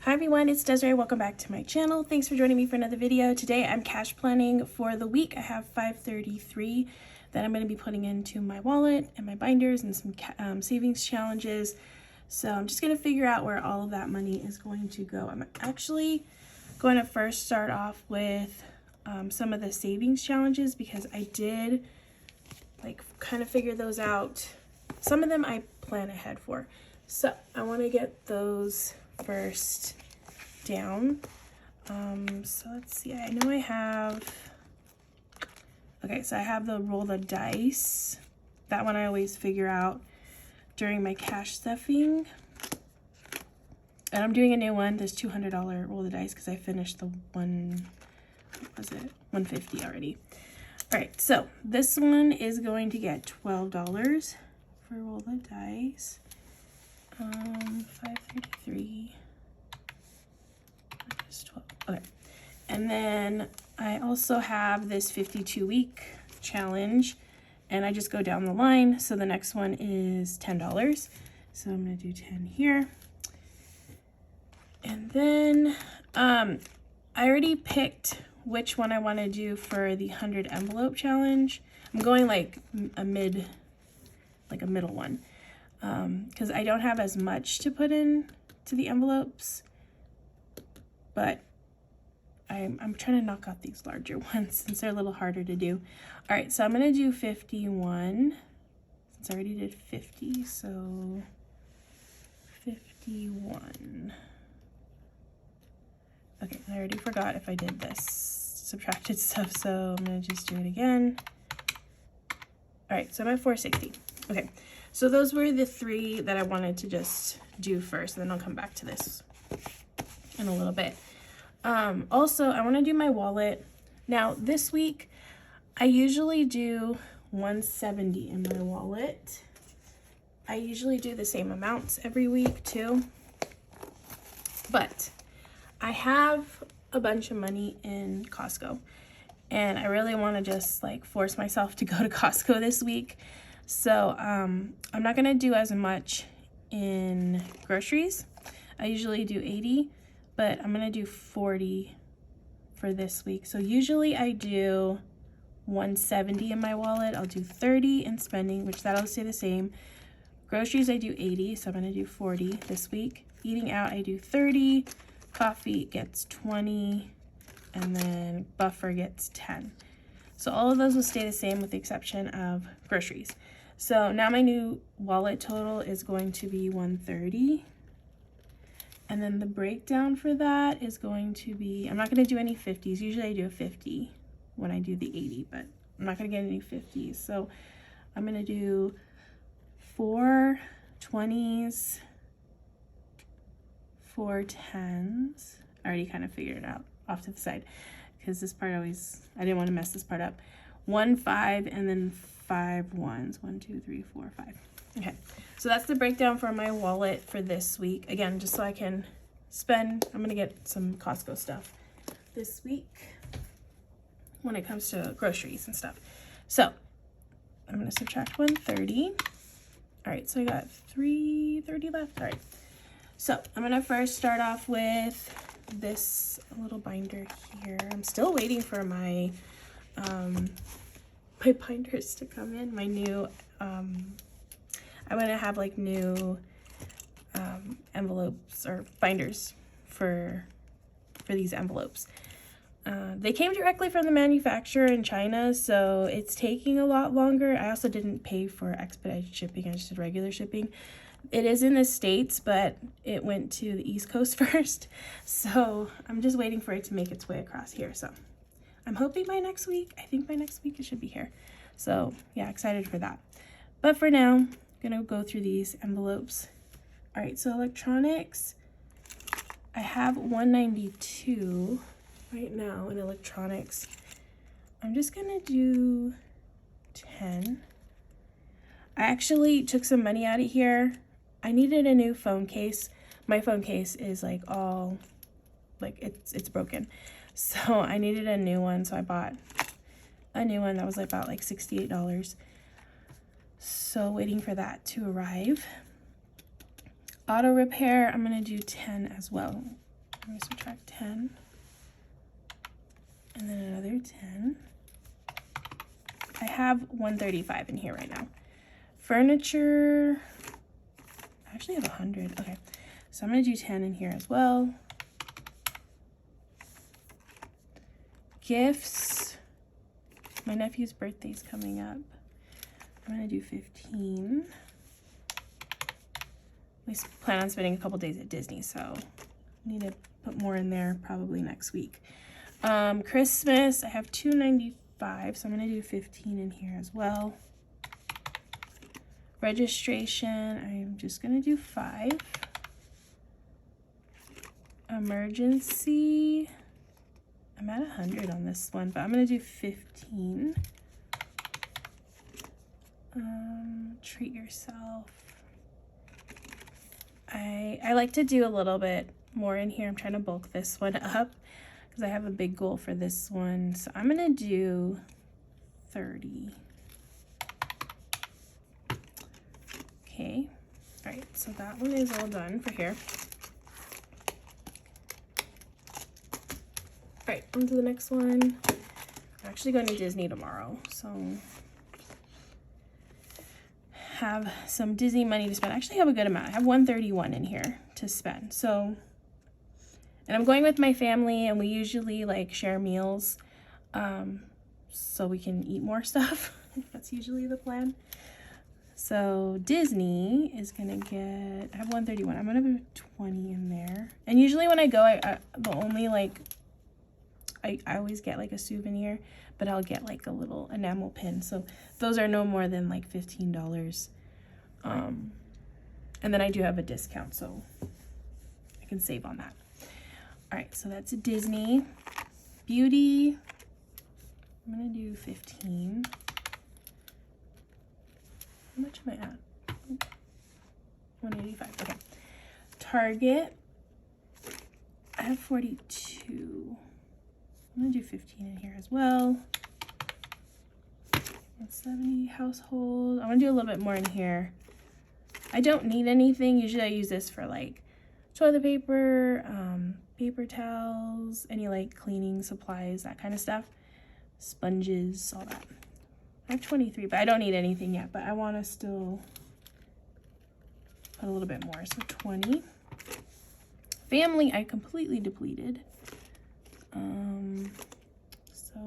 Hi everyone, it's Desiree. Welcome back to my channel. Thanks for joining me for another video. Today I'm cash planning for the week. I have $533 that I'm going to be putting into my wallet and my binders and some savings challenges. So I'm just going to figure out where all of that money is going to go. I'm actually going to first start off with some of the savings challenges because I did kind of figure those out. Some of them I plan ahead for. So I want to get those first down. So let's see, I know I have, okay, so I have the roll the dice. That one I always figure out during my cash stuffing. And I'm doing a new one, this $200 roll the dice, because I finished the one, what was it, 150 already. All right, so this one is going to get $12 for roll the dice. 533 minus 12. Okay, and then I also have this 52-week challenge, and I just go down the line. So the next one is $10. So I'm gonna do 10 here, and then I already picked which one I want to do for the 100 envelope challenge. I'm going like a middle one. Because I don't have as much to put in to the envelopes, but I'm trying to knock out these larger ones since they're a little harder to do. All right, so I'm gonna do 51 since I already did 50, so 51. Okay, I already forgot if I did this subtracted stuff, so I'm gonna just do it again. All right, so I'm at 460. Okay. So those were the three that I wanted to just do first, and then I'll come back to this in a little bit. Also, I want to do my wallet. Now, this week, I usually do 170 in my wallet. I usually do the same amounts every week, too. But I have a bunch of money in Costco, and I really want to just, force myself to go to Costco this week. So I'm not gonna do as much in groceries. I usually do 80, but I'm gonna do 40 for this week. So usually I do 170 in my wallet. I'll do 30 in spending, which that'll stay the same. Groceries I do 80, so I'm gonna do 40 this week. Eating out I do 30, coffee gets 20, and then buffer gets 10. So all of those will stay the same with the exception of groceries. So now my new wallet total is going to be 130. And then the breakdown for that is going to be, I'm not going to do any 50s. Usually I do a 50 when I do the 80, but I'm not going to get any 50s. So I'm going to do 4 20s, 4 10s. I already kind of figured it out off to the side because this part I didn't want to mess this part up. 1 5 and then 5 1s. 1 2 3 4 5. Okay, so that's the breakdown for my wallet for this week. Again, just so I can spend. I'm gonna get some Costco stuff this week when it comes to groceries and stuff. So I'm gonna subtract 130. All right, so I got 330 left. All right, so I'm gonna first start off with this little binder here. I'm still waiting for my my binders to come in. My new I'm gonna have new envelopes or binders for these envelopes. They came directly from the manufacturer in China, so it's taking a lot longer. I also didn't pay for expedited shipping. I just did regular shipping. It is in the States, but it went to the East Coast first, so I'm just waiting for it to make its way across here. So I'm hoping by next week. I think by next week it should be here. So yeah, excited for that. But for now, I'm gonna go through these envelopes. All right, so electronics, I have 192 right now in electronics. I'm just gonna do 10. I actually took some money out of here. I needed a new phone case. My phone case is all, it's broken. So I needed a new one, so I bought a new one that was about $68. So waiting for that to arrive. Auto repair, I'm gonna do 10 as well. I'm gonna subtract 10. And then another 10. I have 135 in here right now. Furniture, I actually have 100. Okay, so I'm gonna do 10 in here as well. Gifts, my nephew's birthday's coming up. I'm gonna do 15. We plan on spending a couple days at Disney, so I need to put more in there probably next week. Christmas, I have 295, so I'm gonna do 15 in here as well. Registration, I'm just gonna do 5. Emergency, I'm at 100 on this one, but I'm gonna do 15. Treat yourself. I like to do a little bit more in here. I'm trying to bulk this one up because I have a big goal for this one. So I'm gonna do 30. Okay, all right, so that one is all done for here. All right, on to the next one. I'm actually going to Disney tomorrow, so have some Disney money to spend. I actually have a good amount. I have 131 in here to spend. So, and I'm going with my family, and we usually like share meals so we can eat more stuff. That's usually the plan. So Disney is gonna get, I have 131. I'm gonna put 20 in there. And usually when I go, the only like, I always get like a souvenir, but I'll get like a little enamel pin. So those are no more than like $15. And then I do have a discount, so I can save on that. All right, so that's Disney. Beauty, I'm gonna do 15. How much am I at? 185, okay. Target, I have 42. I'm gonna do 15 in here as well. 170 household. I'm gonna do a little bit more in here. I don't need anything. Usually I use this for like toilet paper, paper towels, any like cleaning supplies, that kind of stuff. Sponges, all that. I have 23, but I don't need anything yet, but I wanna still put a little bit more, so 20. Family, I completely depleted. So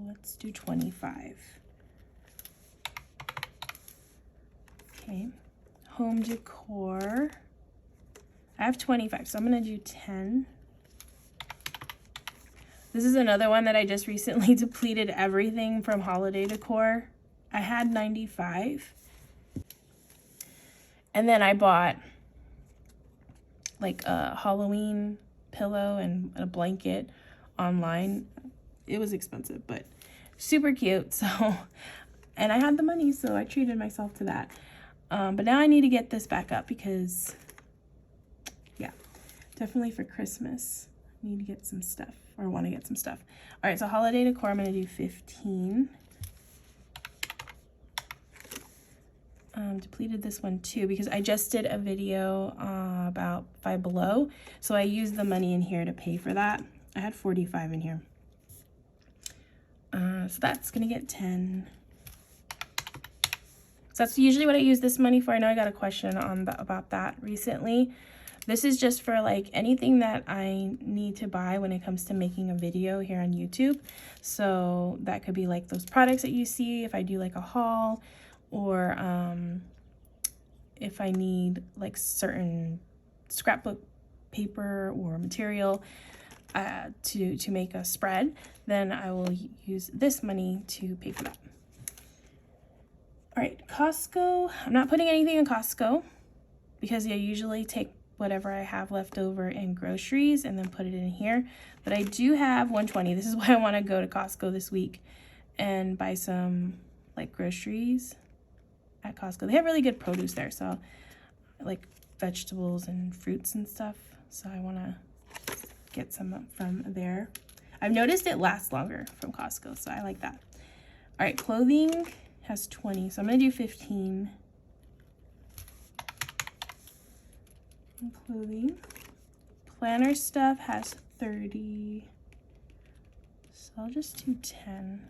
let's do 25. Okay, home decor. I have 25, so I'm gonna do 10. This is another one that I just recently depleted everything from holiday decor. I had 95. And then I bought like a Halloween pillow and a blanket online. It was expensive, but super cute. So, and I had the money, so I treated myself to that. But now I need to get this back up because, yeah, definitely for Christmas, I need to get some stuff, or want to get some stuff. All right, so holiday decor, I'm gonna do 15. Depleted this one too because I just did a video about Five Below, so I used the money in here to pay for that. I had 45 in here. So that's gonna get 10. So that's usually what I use this money for. I know I got a question on about that recently. This is just for like anything that I need to buy when it comes to making a video here on YouTube. So that could be like those products that you see if I do like a haul, or if I need like certain scrapbook paper or material to make a spread, then I will use this money to pay for that. All right, Costco. I'm not putting anything in Costco because I usually take whatever I have left over in groceries and then put it in here. But I do have 120. This is why I want to go to Costco this week and buy some like groceries at Costco. They have really good produce there, so like vegetables and fruits and stuff. So I want to get some from there. I've noticed it lasts longer from Costco, so I like that. All right, clothing has 20, so I'm gonna do 15. And clothing, planner stuff has 30. So I'll just do 10.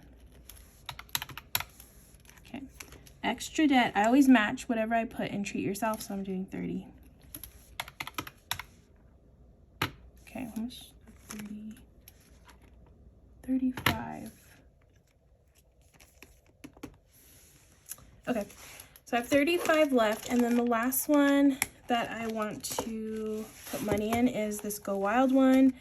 Okay. Extra debt. I always match whatever I put in treat yourself, so I'm doing 30. Okay, how much? 30. 35. Okay, so I have 35 left, and then the last one that I want to put money in is this Go Wild one,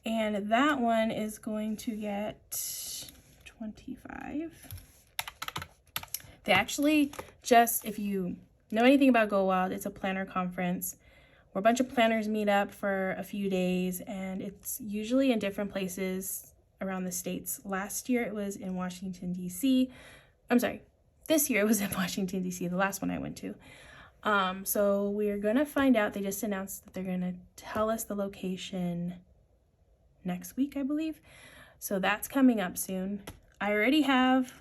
and that one is going to get 25. They actually just, if you know anything about Go Wild, it's a planner conference where a bunch of planners meet up for a few days, and it's usually in different places around the states. Last year it was in Washington, D.C. I'm sorry, this year it was in Washington, D.C., the last one I went to. So we're gonna find out. They just announced that they're gonna tell us the location next week, I believe. So that's coming up soon. I already have,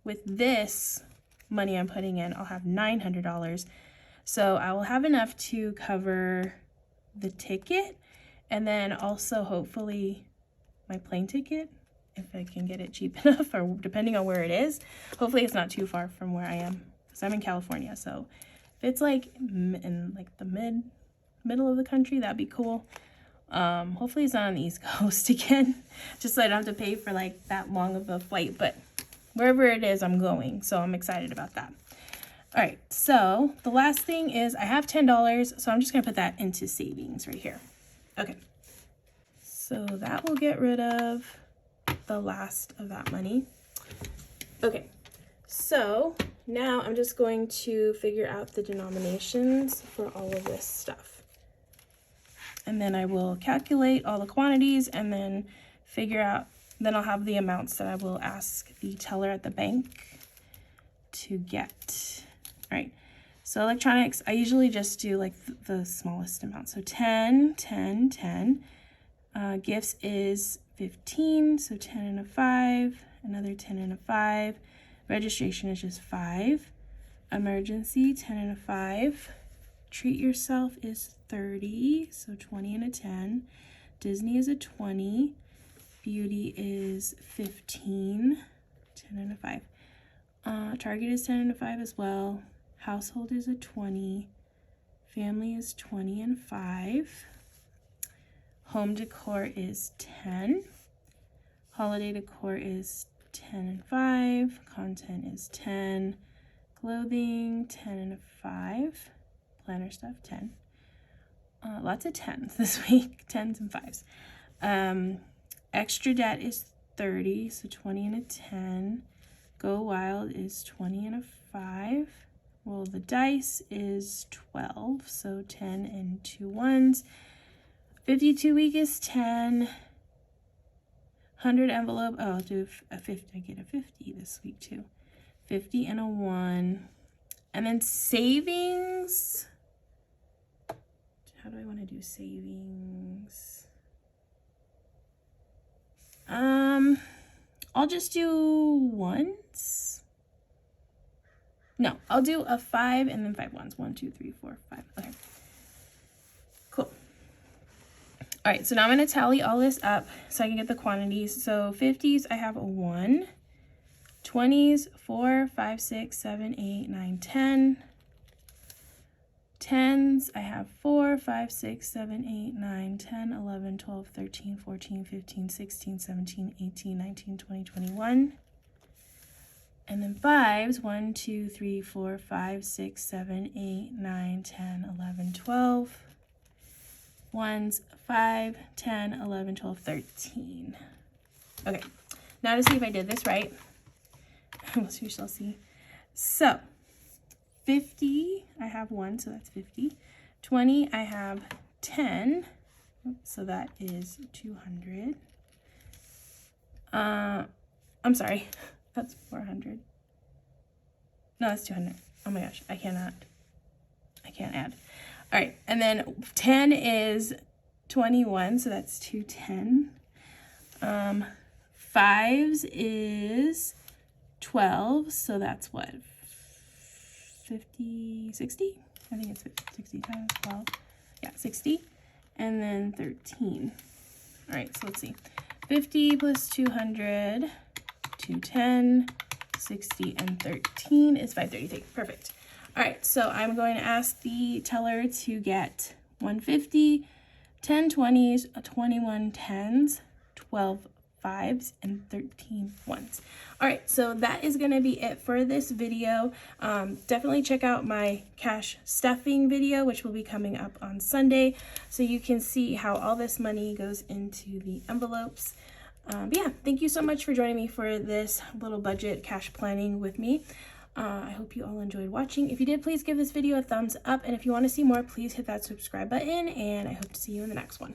with this money I'm putting in, I'll have $900. So I will have enough to cover the ticket, and then also hopefully my plane ticket, if I can get it cheap enough, or depending on where it is. Hopefully it's not too far from where I am, because I'm in California. So if it's like in like the middle of the country, that'd be cool. Hopefully it's not on the East Coast again, just so I don't have to pay for like that long of a flight, but wherever it is, I'm going. So I'm excited about that. All right, so the last thing is I have $10, so I'm just gonna put that into savings right here. Okay, so that will get rid of the last of that money. Okay, so now I'm just going to figure out the denominations for all of this stuff. And then I will calculate all the quantities and then figure out, then I'll have the amounts that I will ask the teller at the bank to get. All right, so electronics, I usually just do like the smallest amount. So 10, 10, 10. Gifts is 15, so 10 and a 5, another 10 and a 5. Registration is just 5. Emergency, 10 and a 5. Treat yourself is 30, so 20 and a 10. Disney is a 20. Beauty is 15, 10 and a 5. Target is 10 and a 5 as well. Household is a 20. Family is 20 and 5. Home decor is 10. Holiday decor is 10 and 5. Content is 10. Clothing, 10 and a 5. Planner stuff, 10. Lots of 10s this week, 10s and 5s. Extra debt is 30, so 20 and a 10. Go Wild is 20 and a 5. Roll the dice is 12, so 10 and 2 1s. 52 week is 10. 100 envelope, oh, I'll do a 50. I get a 50 this week too. 50 and a 1. And then savings. How do I want to do savings? I'll just do ones. No, I'll do a 5 and then 5 ones. 1, 2, 3, 4, 5. Okay. Cool. All right, so now I'm going to tally all this up so I can get the quantities. So 50s, I have a 1. 20s, 4, 5, 6, 7, 8, 9, 10. 10s, I have 4, 5, 6, 7, 8, 9, 10, 11, 12, 13, 14, 15, 16, 17, 18, 19, 20, 21. And then 5s, 1, 2, 3, 4, 5, 6, 7, 8, 9, 10, 11, 12. 1s, 5, 10, 11, 12, 13. Okay, now to see if I did this right. We shall see. So 50, I have 1, so that's 50. 20, I have 10, so that is 200. I'm sorry, that's 400. No, that's 200. Oh my gosh, I can't add. All right, and then 10 is 21, so that's 210. 5s is 12, so that's what? 50, 60? I think it's 60 times 12. Yeah, 60. and then 13. All right, so let's see. 50 plus 200, 210, 60, and 13 is 533. Perfect. All right, so I'm going to ask the teller to get 150, 10 20s, 21 10s, 12 5s, and 13 1s. All right, so that is going to be it for this video. Definitely check out my cash stuffing video, which will be coming up on Sunday, so you can see how all this money goes into the envelopes. But yeah, thank you so much for joining me for this little budget cash planning with me. I hope you all enjoyed watching. If you did, please give this video a thumbs up, and if you want to see more, please hit that subscribe button, and I hope to see you in the next one.